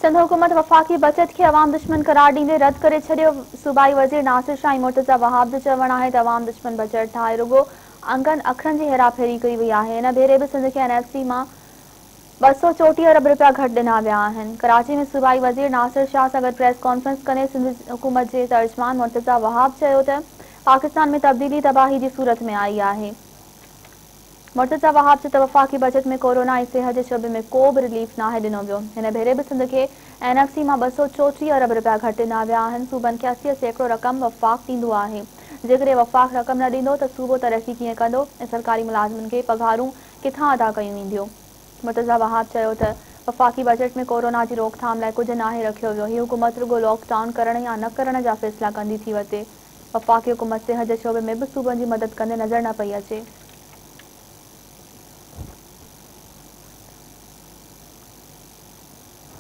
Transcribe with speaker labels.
Speaker 1: सिंध हुकूमत वफाक़ी बजट के अवाम दुश्मन करार ॾींदे रद्द करे छॾियो। सूबाई वज़ीर नासिर शाह ऐं मुर्तज़ा वहाब जो चवणु आहे त अवाम दुश्मन बजट ठाहे रुगो अंगनि अखरनि जी हेराफेरी कई वई आहे। हिन भेरे बि सिंध खे NFC मां 234 अरब रुपया घटि ॾिना विया आहिनि। कराची में सूबाई वज़ीर नासिर शाह सां गॾु प्रेस कॉन्फ्रेंस कंदे सिंध हुकूमत जे तर्जमान मुर्तज़ा वहाब चयो त पाकिस्तान में तब्दीली तबाही जी सूरत में आई आहे। मुर्तज़ा वहाब चयो त वफ़ाक़ी बजट में कोरोना ऐं सिहत जे शोबे में को बि रिलीफ नाहे ॾिनो वियो। हिन भेरे बि सिंध खे NFC मां 234 अरब रुपया घटि ॾिना विया आहिनि। सूबनि खे 80% रक़म वफ़ाक़ ॾींदो आहे। जेकॾहिं वफ़ाक़ रक़म न ॾींदो त सूबो तरक़ी कीअं कंदो ऐं सरकारी मुलाज़िमनि खे पघारूं किथां अदा कयूं वेंदियूं। मुर्तज़ा वहाब चयो त वफ़ाक़ी बजट में कोरोना जी रोकथाम लाइ कुझु नाहे रखियो वियो। हीअ हुकूमत रुगो लॉकडाउन करण या न करण जा फ़ैसिला कंदी थी वठे। वफ़ाक़ी हुकूमत सिहत जे शोबे में बि सूबनि जी मदद कंदे नज़र न पई अचे।